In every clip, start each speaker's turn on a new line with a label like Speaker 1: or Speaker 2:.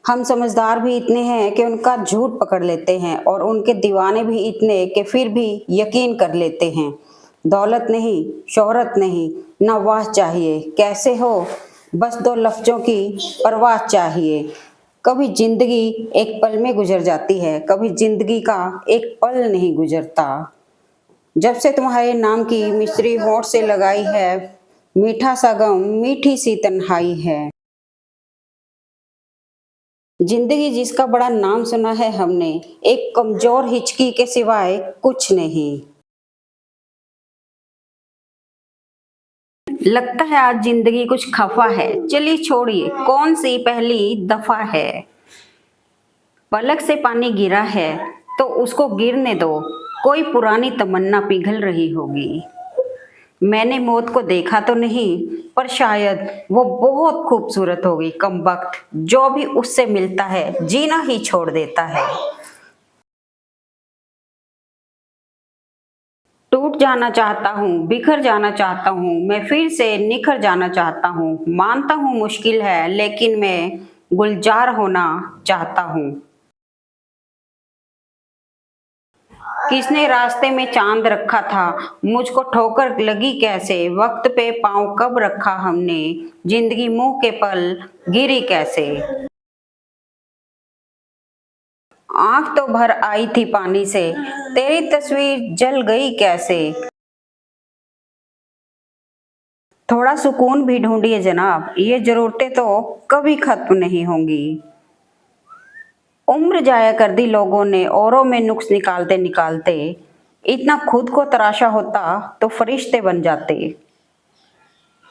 Speaker 1: हम समझदार भी इतने हैं कि उनका झूठ पकड़ लेते हैं और उनके दीवाने भी इतने कि फिर भी यकीन कर लेते हैं। दौलत नहीं, शोहरत नहीं, ना वाह चाहिए, कैसे हो, बस दो लफ्जों की परवाह चाहिए। कभी जिंदगी एक पल में गुजर जाती है, कभी जिंदगी का एक पल नहीं गुजरता। जब से तुम्हारे नाम की मिश्री होठ से लगाई है, मीठा सा गम, मीठी सी तन्हाई है। जिंदगी जिसका बड़ा नाम सुना है हमने, एक कमजोर हिचकी के सिवाय कुछ नहीं। लगता है आज जिंदगी कुछ खफा है, चलिए छोड़िए कौन सी पहली दफा है। पलक से पानी गिरा है तो उसको गिरने दो, कोई पुरानी तमन्ना पिघल रही होगी। मैंने मौत को देखा तो नहीं, पर शायद वो बहुत खूबसूरत होगी। कमबख्त जो भी उससे मिलता है जीना ही छोड़ देता है। टूट जाना चाहता हूँ, बिखर जाना चाहता हूँ, मैं फिर से निखर जाना चाहता हूँ। मानता हूँ मुश्किल है, लेकिन मैं गुलजार होना चाहता हूँ। किसने रास्ते में चांद रखा था, मुझको ठोकर लगी कैसे। वक्त पे पाँव कब रखा हमने, जिंदगी मुंह के पल गिरी कैसे। आंख तो भर आई थी पानी से, तेरी तस्वीर जल गई कैसे। थोड़ा सुकून भी ढूंढिए जनाब, ये जरूरतें तो कभी खत्म नहीं होंगी। उम्र जाया कर दी लोगों ने औरों में नुक्स निकालते निकालते। इतना खुद को तराशा होता तो फरिश्ते बन जाते।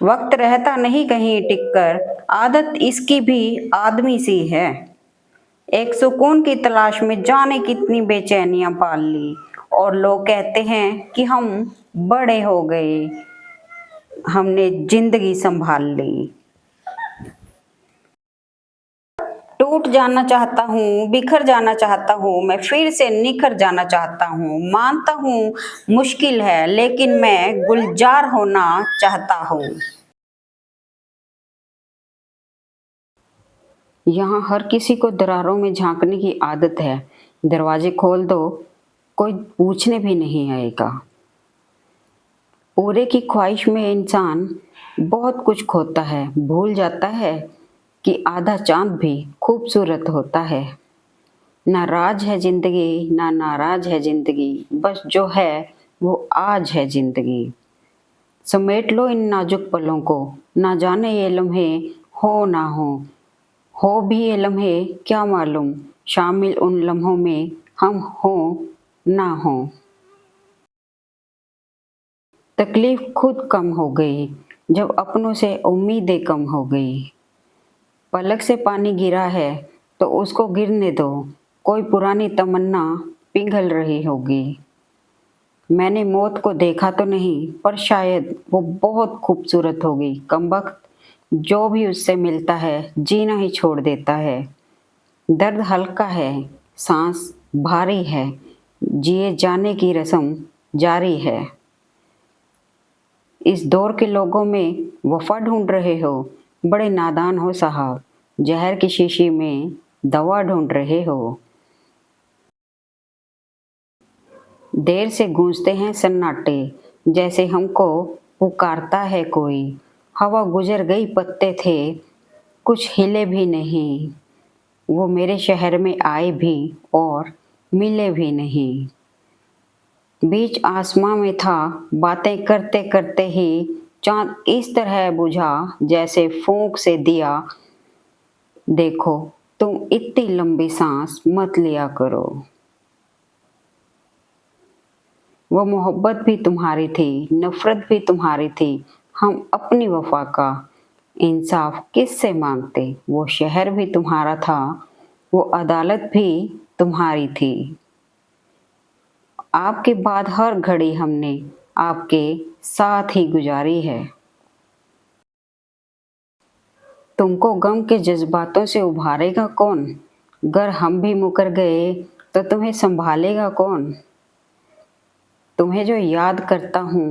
Speaker 1: वक्त रहता नहीं कहीं टिककर, आदत इसकी भी आदमी सी है। एक सुकून की तलाश में जाने कितनी बेचैनियां पाल ली, और लोग कहते हैं कि हम बड़े हो गए, हमने जिंदगी संभाल ली। टूट जाना चाहता हूँ, बिखर जाना चाहता हूँ, मैं फिर से निखर जाना चाहता हूँ। मानता हूँ मुश्किल है, लेकिन मैं गुलजार होना चाहता हूँ। यहाँ हर किसी को दरारों में झांकने की आदत है। दरवाजे खोल दो, कोई पूछने भी नहीं आएगा। पूरे की ख्वाहिश में इंसान बहुत कुछ खोता है, भूल जाता है कि आधा चांद भी खूबसूरत होता है। ना राज है जिंदगी, ना नाराज है जिंदगी, बस जो है वो आज है जिंदगी। समेट लो इन नाजुक पलों को, ना जाने ये लम्हे हो ना हो भी ये लम्हे क्या मालूम, शामिल उन लम्हों में हम हो ना हो। तकलीफ खुद कम हो गई जब अपनों से उम्मीदें कम हो गई। पलक से पानी गिरा है तो उसको गिरने दो, कोई पुरानी तमन्ना पिघल रही होगी। मैंने मौत को देखा तो नहीं, पर शायद वो बहुत खूबसूरत होगी। कमबख्त जो भी उससे मिलता है जीना ही छोड़ देता है। दर्द हल्का है, सांस भारी है, जिए जाने की रस्म जारी है। इस दौर के लोगों में वफा ढूंढ रहे हो, बड़े नादान हो साहब, जहर की शीशी में दवा ढूंढ रहे हो। देर से गूंजते हैं सन्नाटे, जैसे हमको पुकारता है कोई। हवा गुजर गई पत्ते थे, कुछ हिले भी नहीं। वो मेरे शहर में आए भी और मिले भी नहीं। बीच आसमां में था, बातें करते करते ही चांद इस तरह बुझा जैसे फूंक से दिया। देखो तुम इतनी लंबी सांस मत लिया करो। वो मोहब्बत भी तुम्हारी थी, नफरत भी तुम्हारी थी। हम अपनी वफा का इंसाफ किससे मांगते। वो शहर भी तुम्हारा था, वो अदालत भी तुम्हारी थी। आपके बाद हर घड़ी हमने आपके साथ ही गुजारी है। तुमको गम के जज्बातों से उभारेगा कौन, अगर हम भी मुकर गए तो तुम्हें संभालेगा कौन। तुम्हें जो याद करता हूँ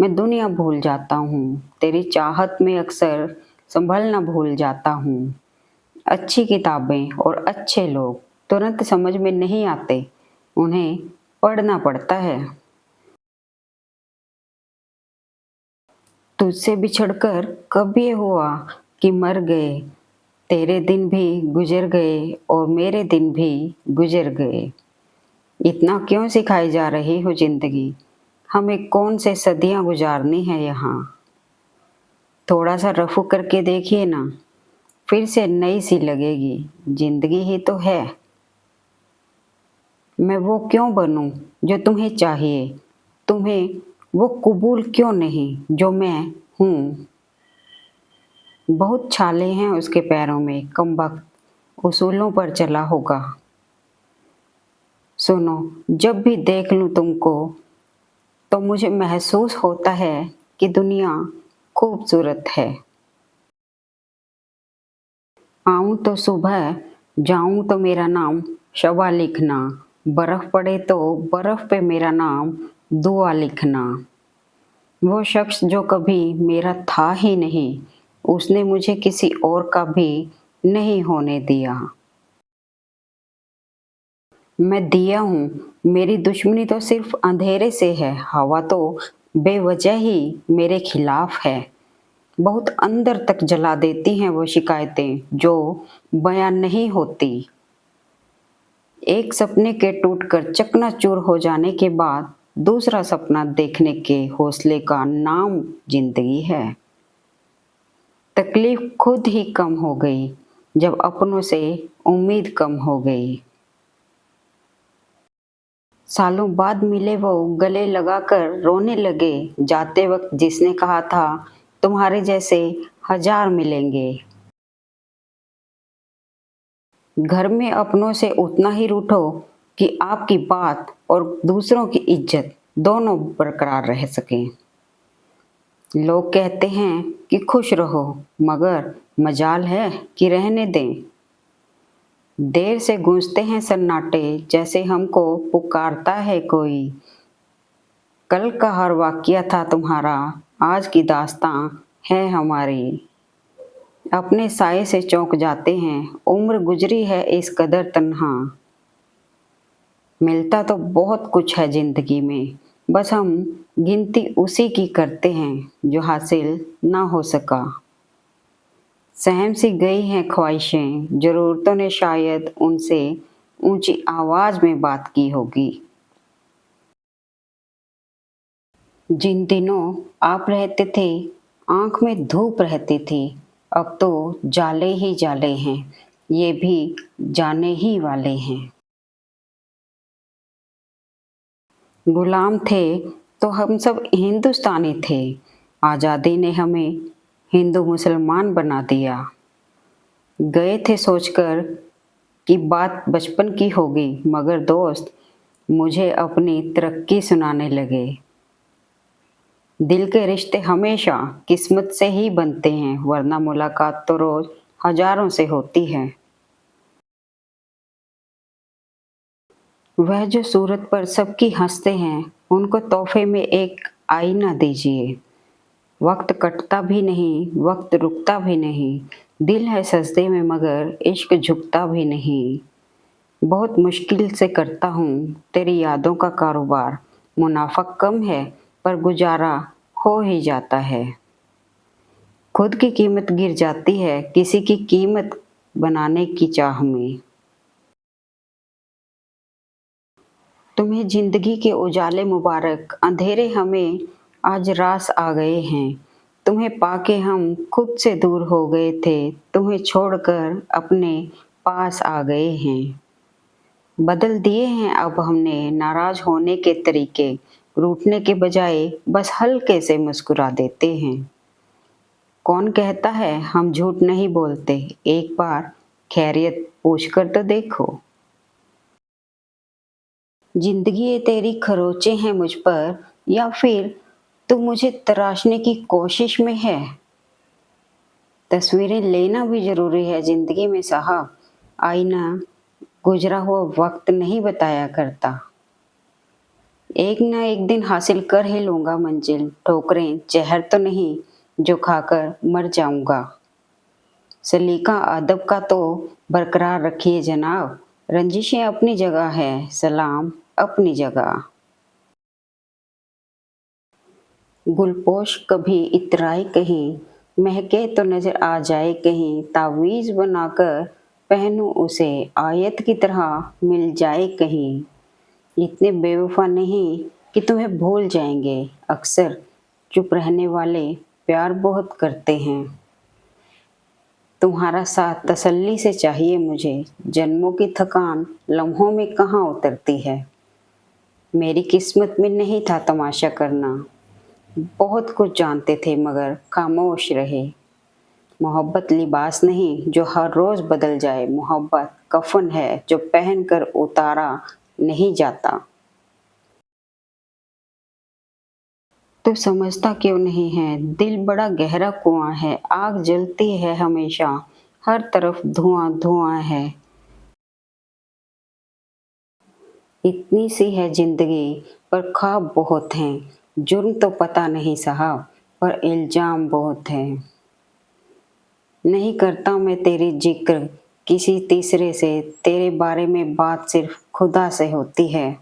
Speaker 1: मैं दुनिया भूल जाता हूँ, तेरी चाहत में अक्सर संभलना भूल जाता हूँ। अच्छी किताबें और अच्छे लोग तुरंत समझ में नहीं आते, उन्हें पढ़ना पड़ता है। तुझसे बिछड़कर कब ये हुआ कि मर गए, तेरे दिन भी गुजर गए और मेरे दिन भी गुजर गए। इतना क्यों सिखाई जा रही हो जिंदगी, हमें कौन से सदियां गुजारनी है यहाँ। थोड़ा सा रफू करके देखिए ना, फिर से नई सी लगेगी, जिंदगी ही तो है। मैं वो क्यों बनूं जो तुम्हें चाहिए, तुम्हें वो कबूल क्यों नहीं जो मैं हूँ। बहुत छाले हैं उसके पैरों में, कमबख्त उसूलों पर चला होगा। सुनो, जब भी देख लूं तुमको तो मुझे महसूस होता है कि दुनिया खूबसूरत है। आऊं तो सुबह, जाऊं तो मेरा नाम शबा लिखना, बर्फ पड़े तो बर्फ पे मेरा नाम दुआ लिखना। वो शख्स जो कभी मेरा था ही नहीं, उसने मुझे किसी और का भी नहीं होने दिया। मैं दिया हूँ, मेरी दुश्मनी तो सिर्फ अंधेरे से है, हवा तो बेवजह ही मेरे खिलाफ है। बहुत अंदर तक जला देती हैं वो शिकायतें जो बयान नहीं होती। एक सपने के टूटकर चकनाचूर हो जाने के बाद दूसरा सपना देखने के हौसले का नाम जिंदगी है। तकलीफ खुद ही कम हो गई जब अपनों से उम्मीद कम हो गई। सालों बाद मिले वो गले लगाकर रोने लगे, जाते वक्त जिसने कहा था तुम्हारे जैसे 1000 मिलेंगे। घर में अपनों से उतना ही रूठो कि आपकी बात और दूसरों की इज्जत दोनों बरकरार रह सकें। लोग कहते हैं कि खुश रहो, मगर मजाल है कि रहने दें। देर से गूंजते हैं सन्नाटे, जैसे हमको पुकारता है कोई। कल का हर वाकया था तुम्हारा, आज की दास्तां है हमारी। अपने साये से चौंक जाते हैं, उम्र गुजरी है इस कदर तन्हा। मिलता तो बहुत कुछ है जिंदगी में, बस हम गिनती उसी की करते हैं जो हासिल ना हो सका। सहम सी गई हैं ख्वाहिशें, जरूरतों ने शायद उनसे ऊंची आवाज में बात की होगी। जिन दिनों आप रहते थे, आंख में धूप रहती थी, अब तो जाले ही जाले हैं, ये भी जाने ही वाले हैं। गुलाम थे तो हम सब हिंदुस्तानी थे, आज़ादी ने हमें हिंदू मुसलमान बना दिया। गए थे सोचकर कि बात बचपन की होगी, मगर दोस्त मुझे अपनी तरक्की सुनाने लगे। दिल के रिश्ते हमेशा किस्मत से ही बनते हैं, वरना मुलाकात तो रोज हजारों से होती है। वह जो सूरत पर सबकी हंसते हैं, उनको तोहफे में एक आईना दीजिए। वक्त कटता भी नहीं, वक्त रुकता भी नहीं, दिल है सजदे में मगर इश्क झुकता भी नहीं। बहुत मुश्किल से करता हूँ तेरी यादों का कारोबार, मुनाफा कम है पर गुजारा हो ही जाता है। खुद की कीमत गिर जाती है किसी की कीमत बनाने की चाह में। तुम्हें जिंदगी के उजाले मुबारक, अंधेरे हमें आज रास आ गए हैं। तुम्हें पाके हम खुद से दूर हो गए थे, तुम्हें छोड़कर अपने पास आ गए हैं। बदल दिए हैं अब हमने नाराज होने के तरीके, रूठने के बजाय बस हल्के से मुस्कुरा देते हैं। कौन कहता है हम झूठ नहीं बोलते, एक बार खैरियत पूछकर तो देखो। जिंदगी ये तेरी खरोचे हैं मुझ पर, या फिर तू मुझे तराशने की कोशिश में है। तस्वीरें लेना भी जरूरी है जिंदगी में साहब, आईना गुजरा हुआ वक्त नहीं बताया करता। एक ना एक दिन हासिल कर ही लूंगा मंजिल, ठोकरें जहर तो नहीं जो खाकर मर जाऊंगा। सलीका अदब का तो बरकरार रखिए जनाब। रंजिशें अपनी जगह है, सलाम अपनी जगह। गुलपोश कभी इतराए कहीं, महके तो नजर आ जाए कहीं, तावीज़ बनाकर पहनूं उसे, आयत की तरह मिल जाए कहीं। इतने बेवफा नहीं कि तुम्हें भूल जाएंगे, अक्सर चुप रहने वाले प्यार बहुत करते हैं। तुम्हारा साथ तसल्ली से चाहिए मुझे, जन्मों की थकान लम्हों में कहाँ उतरती है। मेरी किस्मत में नहीं था तमाशा करना, बहुत कुछ जानते थे मगर खामोश रहे। मोहब्बत लिबास नहीं जो हर रोज बदल जाए, मोहब्बत कफन है जो पहन कर उतारा नहीं जाता। तो समझता क्यों नहीं है, दिल बड़ा गहरा कुआं है, आग जलती है हमेशा, हर तरफ धुआं धुआं है। इतनी सी है जिंदगी पर ख्वाब बहुत हैं, जुर्म तो पता नहीं साहब पर इल्जाम बहुत हैं। नहीं करता मैं तेरी जिक्र किसी तीसरे से, तेरे बारे में बात सिर्फ खुदा से होती है।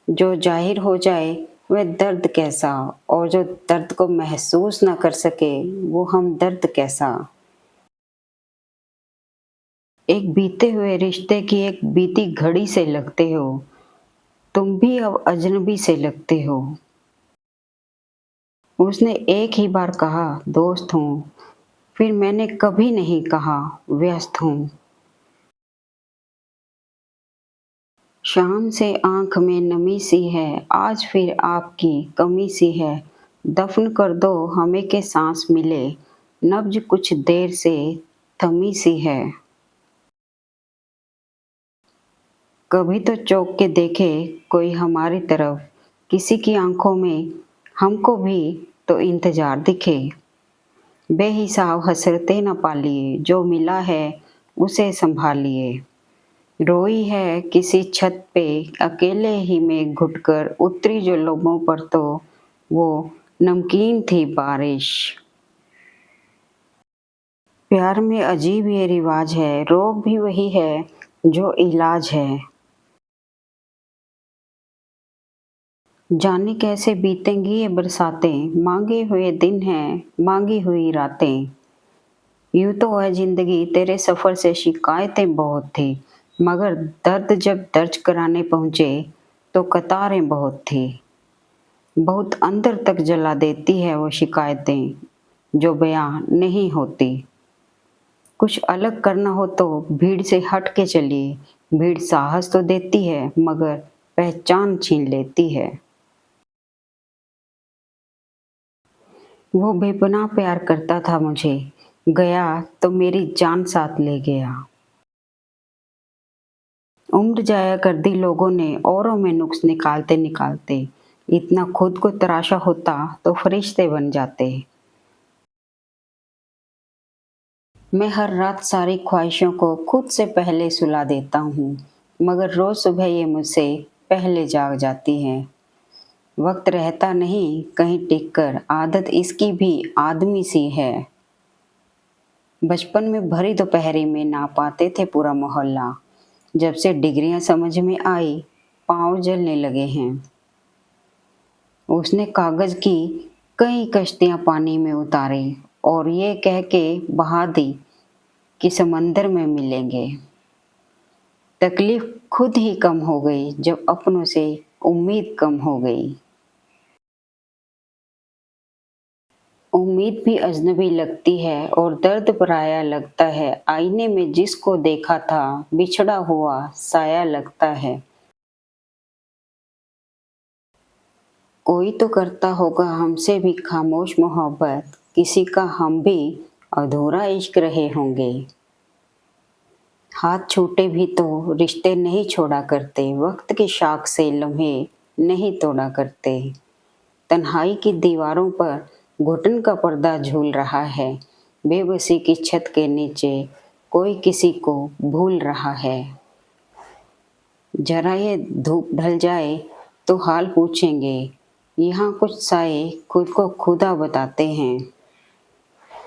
Speaker 1: जो जाहिर हो जाए वह दर्द कैसा, और जो दर्द को महसूस ना कर सके वो हमदर्द कैसा। एक बीते हुए रिश्ते की एक बीती घड़ी से लगते हो, तुम भी अब अजनबी से लगते हो। उसने एक ही बार कहा दोस्त हूँ, फिर मैंने कभी नहीं कहा व्यस्त हूँ। शाम से आँख में नमी सी है, आज फिर आपकी कमी सी है। दफ़्न कर दो हमें के सांस मिले, नब्ज़ कुछ देर से थमी सी है। कभी तो चौंक के देखे कोई हमारी तरफ, किसी की आँखों में हमको भी तो इंतज़ार दिखे। बेहिसाब हसरतें न पालिए, जो मिला है उसे सँभालिए। रोई है किसी छत पे अकेले ही में घुटकर, उतरी जो लोगों पर तो वो नमकीन थी बारिश। प्यार में अजीब ये रिवाज है, रोग भी वही है जो इलाज है। जाने कैसे बीतेंगी ये बरसातें, मांगे हुए दिन हैं मांगी हुई रातें। यूं तो है जिंदगी तेरे सफ़र से शिकायतें बहुत थी, मगर दर्द जब दर्ज कराने पहुँचे तो कतारें बहुत थी। बहुत अंदर तक जला देती है वो शिकायतें जो बयां नहीं होती। कुछ अलग करना हो तो भीड़ से हट के चलिए, भीड़ साहस तो देती है मगर पहचान छीन लेती है। वो बेपनाह प्यार करता था मुझे, गया तो मेरी जान साथ ले गया। उम्र जाया कर दी लोगों ने औरों में नुक्स निकालते निकालते, इतना खुद को तराशा होता तो फरिश्ते बन जाते। मैं हर रात सारी ख्वाहिशों को खुद से पहले सुला देता हूँ, मगर रोज़ सुबह ये मुझसे पहले जाग जाती हैं। वक्त रहता नहीं कहीं टिक कर, आदत इसकी भी आदमी सी है। बचपन में भरी दोपहरी में ना पाते थे पूरा मोहल्ला, जब से डिग्रियां समझ में आई पाँव जलने लगे हैं। उसने कागज की कई कश्तियां पानी में उतारी और ये कह के बहा दी कि समंदर में मिलेंगे। तकलीफ खुद ही कम हो गई जब अपनों से उम्मीद कम हो गई। उम्मीद भी अजनबी लगती है और दर्द पराया लगता है, आईने में जिसको देखा था बिछड़ा हुआ साया लगता है। कोई तो करता होगा हमसे भी खामोश मोहब्बत, किसी का हम भी अधूरा इश्क रहे होंगे। हाथ छूटे भी तो रिश्ते नहीं छोड़ा करते, वक्त की शाख से लम्हे नहीं तोड़ा करते। तन्हाई की दीवारों पर घुटन का पर्दा झूल रहा है, बेबसी की छत के नीचे कोई किसी को भूल रहा है। जरा ये धूप ढल जाए तो हाल पूछेंगे, यहाँ कुछ साए खुद को खुदा बताते हैं।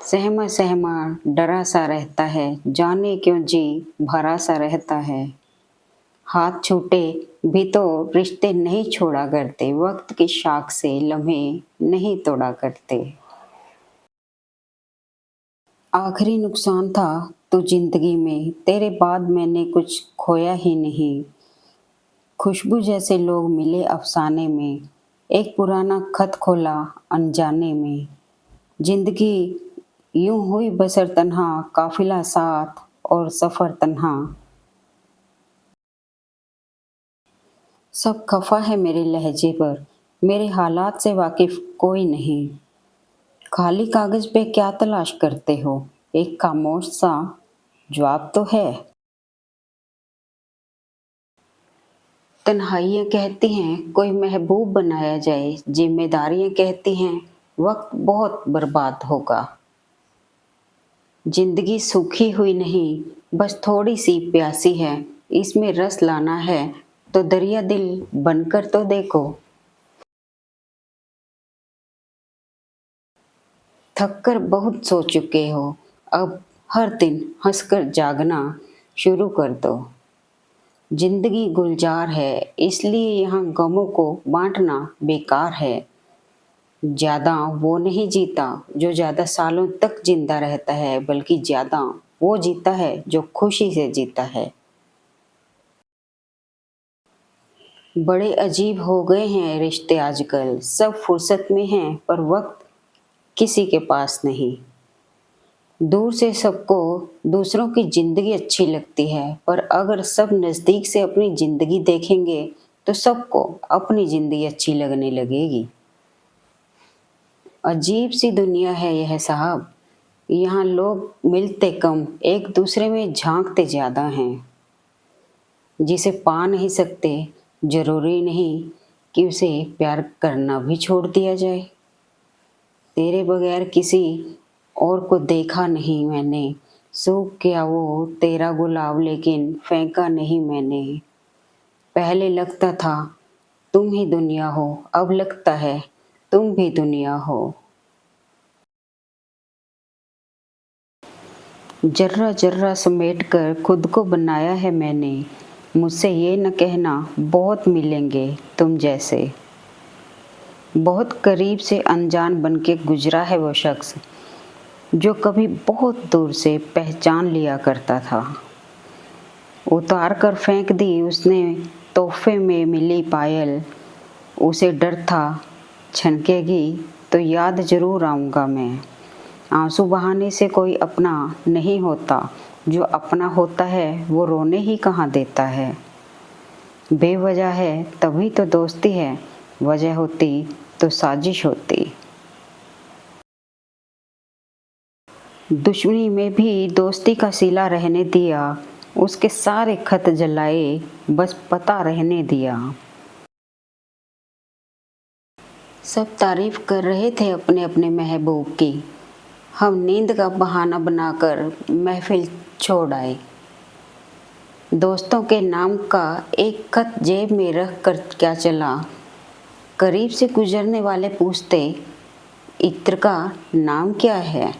Speaker 1: सहमा सहमा डरा सा रहता है, जाने क्यों जी भरा सा रहता है। हाथ छूटे भी तो रिश्ते नहीं छोड़ा करते, वक्त की शाख से लम्हे नहीं तोड़ा करते। आखिरी नुकसान था तो जिंदगी में, तेरे बाद मैंने कुछ खोया ही नहीं। खुशबू जैसे लोग मिले अफसाने में, एक पुराना खत खोला अनजाने में। जिंदगी यूं हुई बसर तन्हा, काफिला साथ और सफर तन्हा। सब खफा है मेरे लहजे पर, मेरे हालात से वाकिफ कोई नहीं। खाली कागज पे क्या तलाश करते हो, एक खामोश सा जवाब तो है। तन्हाइयाँ कहती हैं कोई महबूब बनाया जाए, जिम्मेदारियाँ कहती हैं वक्त बहुत बर्बाद होगा। जिंदगी सूखी हुई नहीं, बस थोड़ी सी प्यासी है, इसमें रस लाना है तो दरिया दिल बनकर तो देखो। थक कर बहुत सो चुके हो, अब हर दिन हंसकर जागना शुरू कर दो। जिंदगी गुलजार है, इसलिए यहाँ गमों को बांटना बेकार है। ज्यादा वो नहीं जीता जो ज्यादा सालों तक जिंदा रहता है, बल्कि ज्यादा वो जीता है जो खुशी से जीता है। बड़े अजीब हो गए हैं रिश्ते आजकल, सब फुर्सत में हैं पर वक्त किसी के पास नहीं। दूर से सबको दूसरों की जिंदगी अच्छी लगती है, पर अगर सब नजदीक से अपनी जिंदगी देखेंगे तो सबको अपनी जिंदगी अच्छी लगने लगेगी। अजीब सी दुनिया है यह साहब, यहाँ लोग मिलते कम, एक दूसरे में झांकते ज्यादा हैं। जिसे पा नहीं सकते, जरूरी नहीं कि उसे प्यार करना भी छोड़ दिया जाए। तेरे बगैर किसी और को देखा नहीं मैंने, सूख गया वो तेरा गुलाब लेकिन फेंका नहीं मैंने। पहले लगता था तुम ही दुनिया हो, अब लगता है तुम भी दुनिया हो। जर्रा जर्रा समेट कर खुद को बनाया है मैंने, मुझसे ये न कहना बहुत मिलेंगे तुम जैसे। बहुत करीब से अनजान बन के गुजरा है वो शख्स, जो कभी बहुत दूर से पहचान लिया करता था। उतार कर फेंक दी उसने तोहफे में मिली पायल, उसे डर था छनकेगी तो याद जरूर आऊँगा मैं। आंसू बहाने से कोई अपना नहीं होता, जो अपना होता है वो रोने ही कहाँ देता है। बेवजह है तभी तो दोस्ती है, वजह होती तो साजिश होती। दुश्मनी में भी दोस्ती का सिला रहने दिया, उसके सारे खत जलाए बस पता रहने दिया। सब तारीफ कर रहे थे अपने अपने महबूब की, हम नींद का बहाना बनाकर महफिल छोड़ आए। दोस्तों के नाम का एक खत जेब में रख कर क्या चला, करीब से गुजरने वाले पूछते इत्र का नाम क्या है।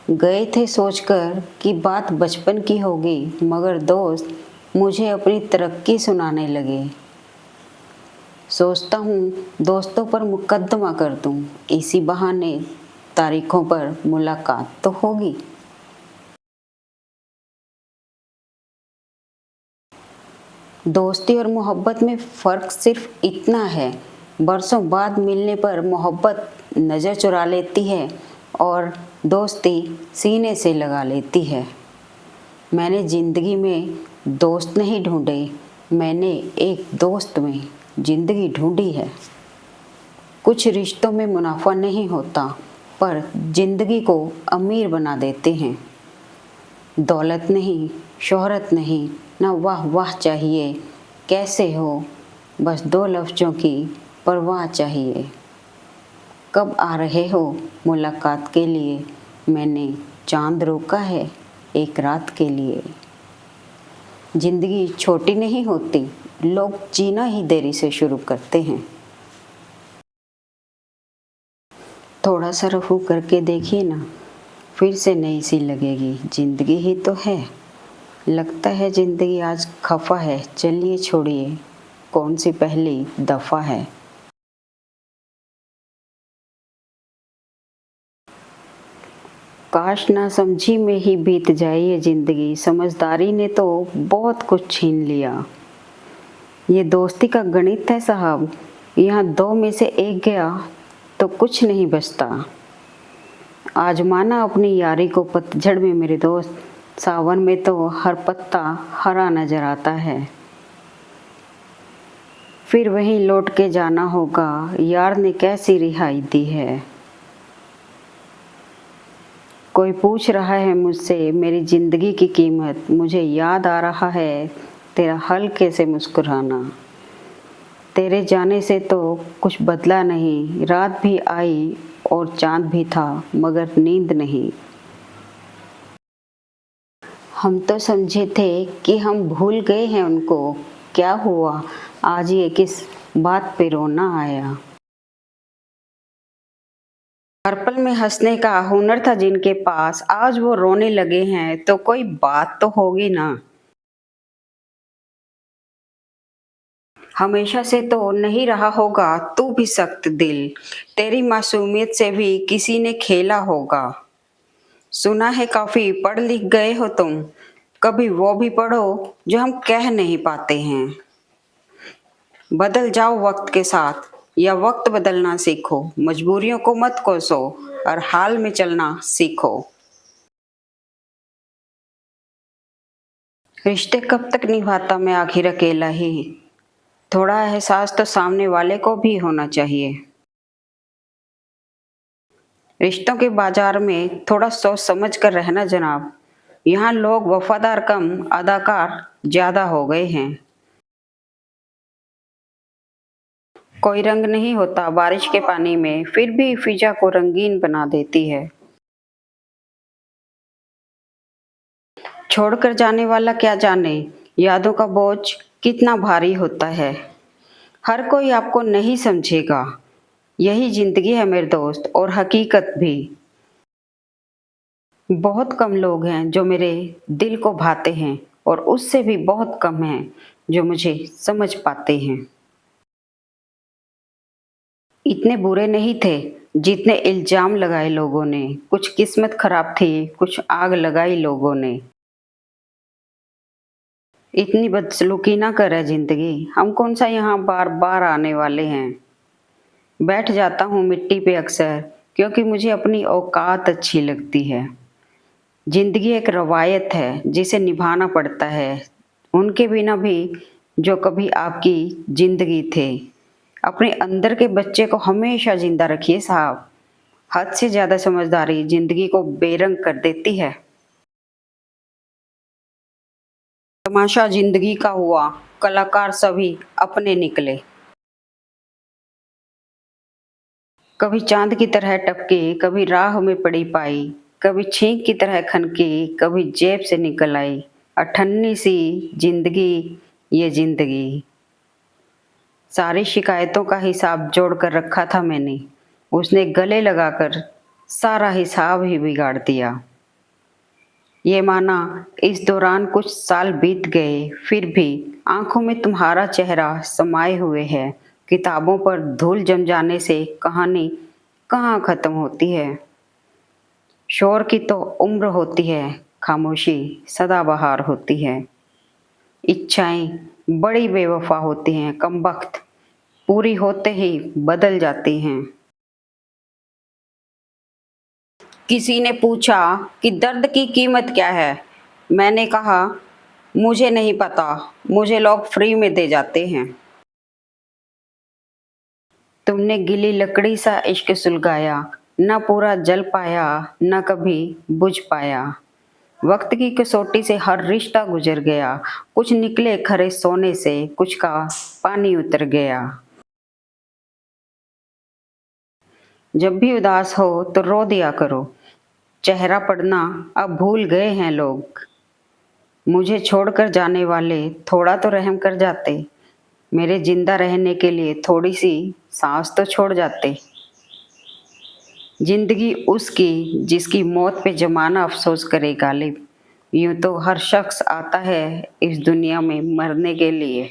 Speaker 1: गए थे सोचकर कि बात बचपन की होगी, मगर दोस्त मुझे अपनी तरक्की सुनाने लगे। सोचता हूँ दोस्तों पर मुकद्दमा कर दूँ, इसी बहाने तारीखों पर मुलाकात तो होगी। दोस्ती और मोहब्बत में फ़र्क सिर्फ इतना है, बरसों बाद मिलने पर मोहब्बत नज़र चुरा लेती है और दोस्ती सीने से लगा लेती है। मैंने ज़िंदगी में दोस्त नहीं ढूंढे, मैंने एक दोस्त में ज़िंदगी ढूंढी है। कुछ रिश्तों में मुनाफा नहीं होता, पर ज़िंदगी को अमीर बना देते हैं। दौलत नहीं, शोहरत नहीं, ना वाह वाह चाहिए, कैसे हो, बस दो लफ्ज़ों की परवाह चाहिए। कब आ रहे हो मुलाकात के लिए, मैंने चांद रोका है एक रात के लिए। ज़िंदगी छोटी नहीं होती, लोग जीना ही देरी से शुरू करते हैं। थोड़ा सा रफू करके देखिए ना, फिर से नई सी लगेगी। जिंदगी ही तो है। लगता है जिंदगी आज खफा है, चलिए छोड़िए, कौन सी पहली दफा है। काश ना समझी में ही बीत जाए ये जिंदगी, समझदारी ने तो बहुत कुछ छीन लिया। ये दोस्ती का गणित है साहब, यहाँ दो में से एक गया तो कुछ नहीं बचता। आजमाना अपनी यारी को पतझड़ में मेरे दोस्त, सावन में तो हर पत्ता हरा नजर आता है। फिर वहीं लौट के जाना होगा, यार ने कैसी रिहाई दी है। कोई पूछ रहा है मुझसे मेरी ज़िंदगी की कीमत, मुझे याद आ रहा है तेरा हल्के से मुस्कुराना। तेरे जाने से तो कुछ बदला नहीं, रात भी आई और चांद भी था मगर नींद नहीं। हम तो समझे थे कि हम भूल गए हैं उनको, क्या हुआ आज ये किस बात पे रोना आया। हर पल में हंसने का हुनर था जिनके पास, आज वो रोने लगे हैं तो कोई बात तो होगी ना। हमेशा से तो नहीं रहा होगा तू भी सख्त दिल, तेरी मासूमियत से भी किसी ने खेला होगा। सुना है काफी पढ़ लिख गए हो तुम, कभी वो भी पढ़ो जो हम कह नहीं पाते हैं। बदल जाओ वक्त के साथ या वक्त बदलना सीखो, मजबूरियों को मत कोसो और हाल में चलना सीखो। रिश्ते कब तक निभाता मैं आखिर अकेला ही, थोड़ा एहसास तो सामने वाले को भी होना चाहिए। रिश्तों के बाजार में थोड़ा सोच समझ कर रहना जनाब, यहाँ लोग वफादार कम अदाकार ज्यादा हो गए हैं। कोई रंग नहीं होता बारिश के पानी में, फिर भी फिजा को रंगीन बना देती है। छोड़कर जाने वाला क्या जाने यादों का बोझ कितना भारी होता है। हर कोई आपको नहीं समझेगा, यही जिंदगी है मेरे दोस्त, और हकीकत भी। बहुत कम लोग हैं जो मेरे दिल को भाते हैं और उससे भी बहुत कम हैं जो मुझे समझ पाते हैं। इतने बुरे नहीं थे जितने इल्जाम लगाए लोगों ने, कुछ किस्मत खराब थी, कुछ आग लगाई लोगों ने। इतनी बदसलूकी ना करे जिंदगी, हम कौन सा यहाँ बार बार आने वाले हैं। बैठ जाता हूँ मिट्टी पे अक्सर, क्योंकि मुझे अपनी औकात अच्छी लगती है। जिंदगी एक रवायत है जिसे निभाना पड़ता है, उनके बिना भी जो कभी आपकी जिंदगी थे। अपने अंदर के बच्चे को हमेशा जिंदा रखिए साहब, हद से ज्यादा समझदारी जिंदगी को बेरंग कर देती है। तमाशा जिंदगी का हुआ, कलाकार सभी अपने निकले। कभी चांद की तरह टपके, कभी राह में पड़ी पाई, कभी छींक की तरह खनकी, कभी जेब से निकल आई। अठन्नी सी जिंदगी ये जिंदगी। सारी शिकायतों का हिसाब जोड़ कर रखा था मैंने, उसने गले लगाकर सारा हिसाब ही बिगाड़ दिया। ये माना इस दौरान कुछ साल बीत गए, फिर भी आंखों में तुम्हारा चेहरा समाये हुए है। किताबों पर धूल जम जाने से कहानी कहाँ खत्म होती है। शोर की तो उम्र होती है, खामोशी सदाबहार होती है। इच्छाएं बड़ी बेवफा होती हैं, कमबख्त पूरी होते ही बदल जाती हैं। किसी ने पूछा कि दर्द की कीमत क्या है, मैंने कहा मुझे नहीं पता, मुझे लोग फ्री में दे जाते हैं। तुमने गिली लकड़ी सा इश्क सुलगाया, न पूरा जल पाया न कभी बुझ पाया। वक्त की कसौटी से हर रिश्ता गुजर गया, कुछ निकले खरे सोने से, कुछ का पानी उतर गया। जब भी उदास हो तो रो दिया करो, चेहरा पढ़ना अब भूल गए हैं लोग। मुझे छोड़कर जाने वाले थोड़ा तो रहम कर जाते, मेरे जिंदा रहने के लिए थोड़ी सी सांस तो छोड़ जाते। जिंदगी उसकी जिसकी मौत पे जमाना अफसोस करे गालिब। यूं तो हर शख्स आता है इस दुनिया में मरने के लिए।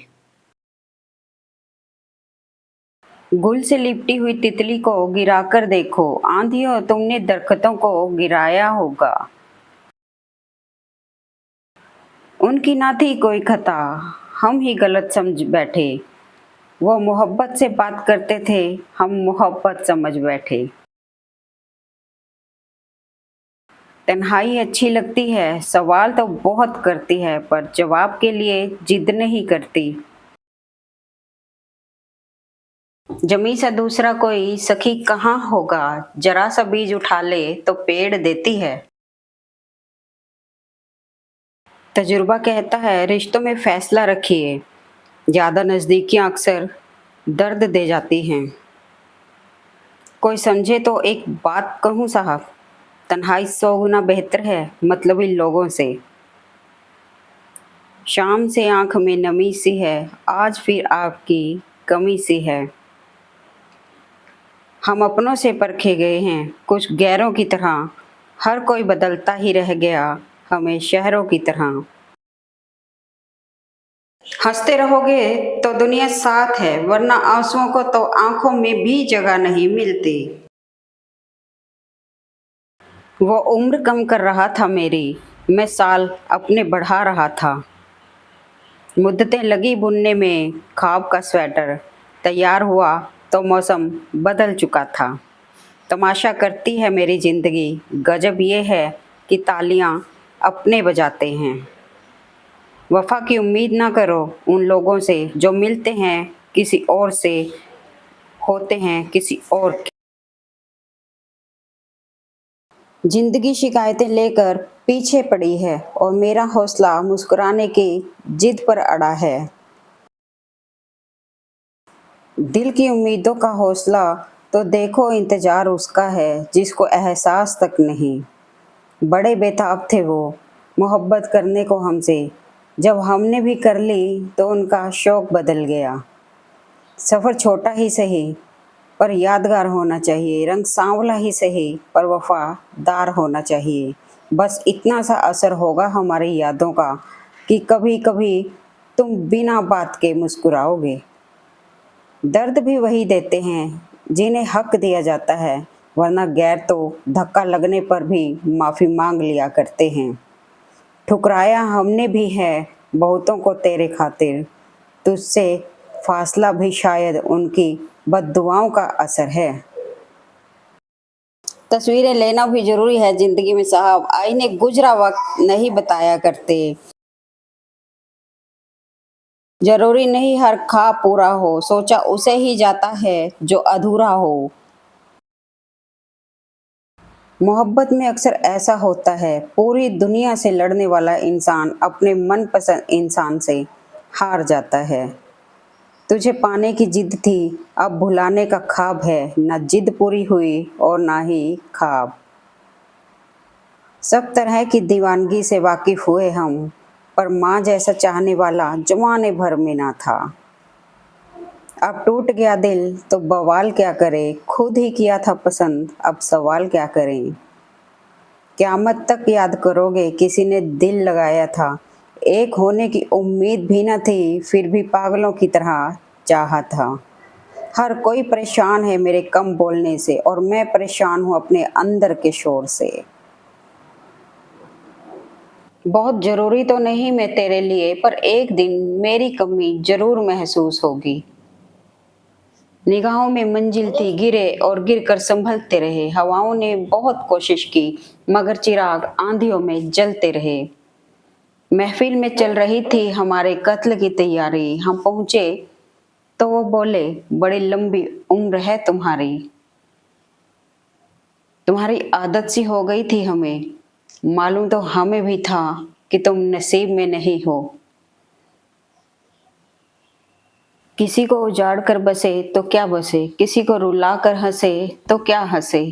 Speaker 1: गुल से लिपटी हुई तितली को गिराकर देखो, आंधियों तुमने दरख्तों को गिराया होगा। उनकी ना थी कोई खता, हम ही गलत समझ बैठे। वो मोहब्बत से बात करते थे, हम मोहब्बत समझ बैठे। तन्हाई अच्छी लगती है, सवाल तो बहुत करती है, पर जवाब के लिए जिद नहीं करती। जमी सा दूसरा कोई सखी कहाँ होगा, जरा सा बीज उठा ले तो पेड़ देती है। तजुर्बा कहता है रिश्तों में फैसला रखिए, ज्यादा नजदीकियां अक्सर दर्द दे जाती हैं। कोई समझे तो एक बात कहूँ साहब, तन्हाई 100 गुना बेहतर है मतलबी लोगों से। शाम से आंख में नमी सी है, आज फिर आपकी कमी सी है। हम अपनों से परखे गए हैं कुछ गैरों की तरह, हर कोई बदलता ही रह गया हमें शहरों की तरह। हंसते रहोगे तो दुनिया साथ है, वरना आंसुओं को तो आंखों में भी जगह नहीं मिलती। वो उम्र कम कर रहा था मेरी, मैं साल अपने बढ़ा रहा था। मुद्दतें लगी बुनने में ख्वाब का स्वेटर, तैयार हुआ तो मौसम बदल चुका था। तमाशा करती है मेरी ज़िंदगी, गजब ये है कि तालियां अपने बजाते हैं। वफ़ा की उम्मीद ना करो उन लोगों से जो मिलते हैं किसी और से, होते हैं किसी और के। जिंदगी शिकायतें लेकर पीछे पड़ी है और मेरा हौसला मुस्कुराने की जिद पर अड़ा है। दिल की उम्मीदों का हौसला तो देखो इंतजार उसका है जिसको एहसास तक नहीं। बड़े बेताब थे वो मोहब्बत करने को हमसे, जब हमने भी कर ली तो उनका शौक बदल गया। सफ़र छोटा ही सही पर यादगार होना चाहिए, रंग सांवला ही सही पर वफादार होना चाहिए। बस इतना सा असर होगा हमारी यादों का कि कभी कभी तुम बिना बात के मुस्कुराओगे। दर्द भी वही देते हैं जिन्हें हक दिया जाता है, वरना गैर तो धक्का लगने पर भी माफ़ी मांग लिया करते हैं। ठुकराया हमने भी है बहुतों को तेरे खातिर, तुझसे फासला भी शायद उनकी बद्दुआओं का असर है। तस्वीरें लेना भी जरूरी है जिंदगी में साहब, आईने गुजरा वक्त नहीं बताया करते। जरूरी नहीं हर ख्वाब पूरा हो, सोचा उसे ही जाता है जो अधूरा हो। मोहब्बत में अक्सर ऐसा होता है, पूरी दुनिया से लड़ने वाला इंसान अपने मनपसंद इंसान से हार जाता है। तुझे पाने की जिद थी, अब भुलाने का ख्वाब है, ना जिद पूरी हुई और ना ही ख्वाब। सब तरह की दीवानगी से वाकिफ हुए हम, पर माँ जैसा चाहने वाला जमाने भर में ना था। अब टूट गया दिल तो बवाल क्या करे, खुद ही किया था पसंद अब सवाल क्या करें। क़यामत तक याद करोगे किसी ने दिल लगाया था, एक होने की उम्मीद भी न थी फिर भी पागलों की तरह चाहा था। हर कोई परेशान है मेरे कम बोलने से और मैं परेशान हूँ अपने अंदर के शोर से। बहुत ज़रूरी तो नहीं मैं तेरे लिए, पर एक दिन मेरी कमी ज़रूर महसूस होगी। निगाहों में मंजिल थी, गिरे और गिरकर संभलते रहे। हवाओं ने बहुत कोशिश की मगर चिराग आंधियों में जलते रहे। महफिल में चल रही थी हमारे कत्ल की तैयारी, हम पहुंचे तो वो बोले बड़ी लंबी उम्र है तुम्हारी। तुम्हारी आदत सी हो गई थी हमें, मालूम तो हमें भी था कि तुम नसीब में नहीं हो। किसी को उजाड़ कर बसे तो क्या बसे, किसी को रुला कर हंसे तो क्या हंसे।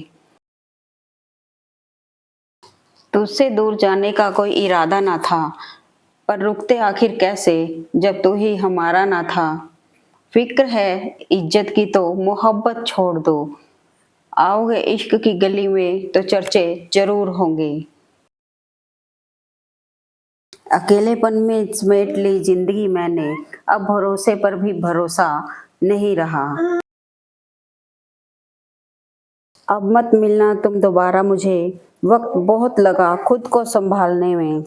Speaker 1: तुझसे दूर जाने का कोई इरादा ना था, पर रुकते आखिर कैसे जब तू ही हमारा ना था। फिक्र है इज्जत की तो मोहब्बत छोड़ दो, आओगे इश्क की गली में तो चर्चे जरूर होंगे। अकेलेपन में समेट ली जिंदगी मैंने, अब भरोसे पर भी भरोसा नहीं रहा। अब मत मिलना तुम दोबारा मुझे, वक्त बहुत लगा खुद को संभालने में।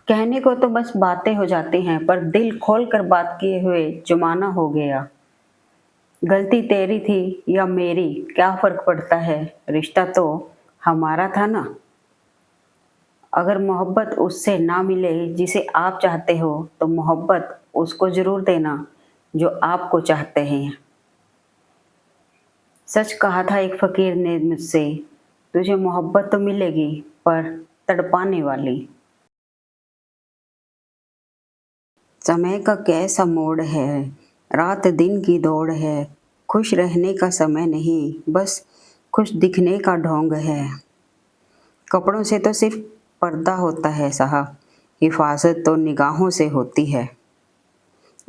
Speaker 1: कहने को तो बस बातें हो जाती हैं, पर दिल खोल कर बात किए हुए जमाना हो गया। गलती तेरी थी या मेरी क्या फर्क पड़ता है, रिश्ता तो हमारा था ना। अगर मोहब्बत उससे ना मिले जिसे आप चाहते हो, तो मोहब्बत उसको जरूर देना जो आपको चाहते हैं। सच कहा था एक फकीर ने मुझसे, तुझे मोहब्बत तो मिलेगी पर तड़पाने वाली। समय का कैसा मोड़ है, रात दिन की दौड़ है, खुश रहने का समय नहीं, बस खुश दिखने का ढोंग है। कपड़ों से तो सिर्फ पर्दा होता है साहब, हिफाजत तो निगाहों से होती है।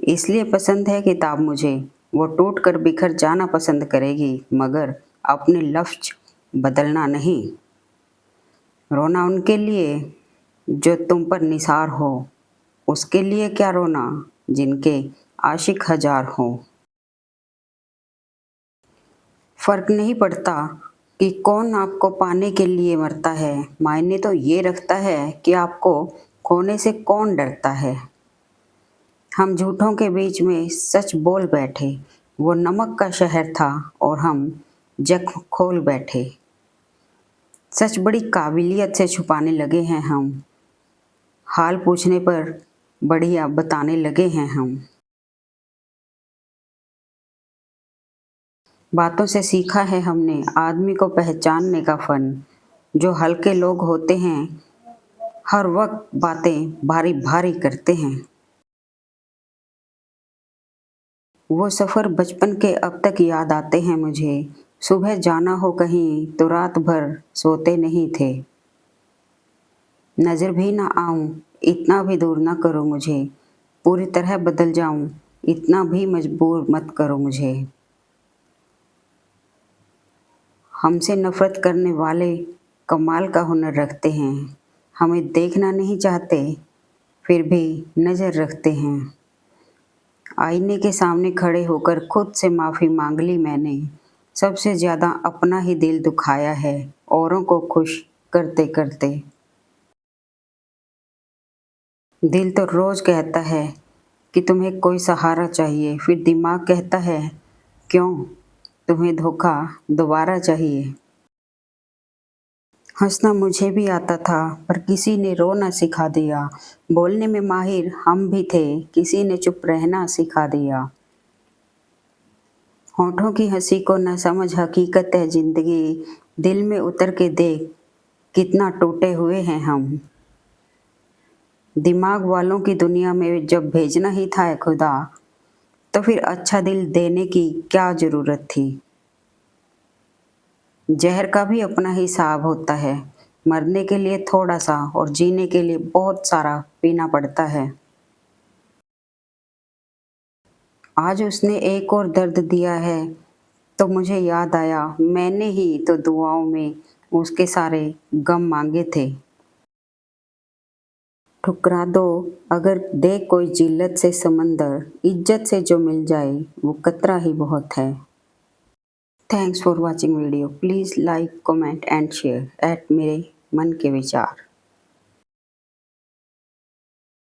Speaker 1: इसलिए पसंद है किताब मुझे, वो टूट कर बिखर जाना पसंद करेगी, मगर अपने लफ्ज बदलना नहीं। रोना उनके लिए जो तुम पर निसार हो, उसके लिए क्या रोना जिनके आशिक हजार हो। फर्क नहीं पड़ता कि कौन आपको पाने के लिए मरता है, मायने तो ये रखता है कि आपको खोने से कौन डरता है। हम झूठों के बीच में सच बोल बैठे, वो नमक का शहर था और हम जख्म खोल बैठे। सच बड़ी काबिलियत से छुपाने लगे हैं हम, हाल पूछने पर बढ़िया बताने लगे हैं हम। बातों से सीखा है हमने आदमी को पहचानने का फन, जो हल्के लोग होते हैं हर वक्त बातें भारी भारी करते हैं। वो सफ़र बचपन के अब तक याद आते हैं मुझे, सुबह जाना हो कहीं तो रात भर सोते नहीं थे। नज़र भी ना आऊं इतना भी दूर ना करो मुझे, पूरी तरह बदल जाऊं इतना भी मजबूर मत करो मुझे। हमसे नफ़रत करने वाले कमाल का हुनर रखते हैं, हमें देखना नहीं चाहते फिर भी नज़र रखते हैं। आईने के सामने खड़े होकर खुद से माफ़ी मांग ली मैंने, सबसे ज़्यादा अपना ही दिल दुखाया है औरों को खुश करते करते। दिल तो रोज़ कहता है कि तुम्हें कोई सहारा चाहिए, फिर दिमाग कहता है क्यों तुम्हें धोखा दोबारा चाहिए। हंसना मुझे भी आता था पर किसी ने रोना सिखा दिया, बोलने में माहिर हम भी थे किसी ने चुप रहना सिखा दिया। होठों की हंसी को न समझ हकीकत है ज़िंदगी, दिल में उतर के देख कितना टूटे हुए हैं हम। दिमाग वालों की दुनिया में जब भेजना ही था खुदा, तो फिर अच्छा दिल देने की क्या ज़रूरत थी। जहर का भी अपना हिसाब होता है, मरने के लिए थोड़ा सा और जीने के लिए बहुत सारा पीना पड़ता है। आज उसने एक और दर्द दिया है तो मुझे याद आया मैंने ही तो दुआओं में उसके सारे गम मांगे थे। ठुकरा दो अगर दे कोई जिल्लत से समंदर, इज्जत से जो मिल जाए वो कतरा ही बहुत है। Thanks for watching video, please like comment and share eight मेरे मन के विचार।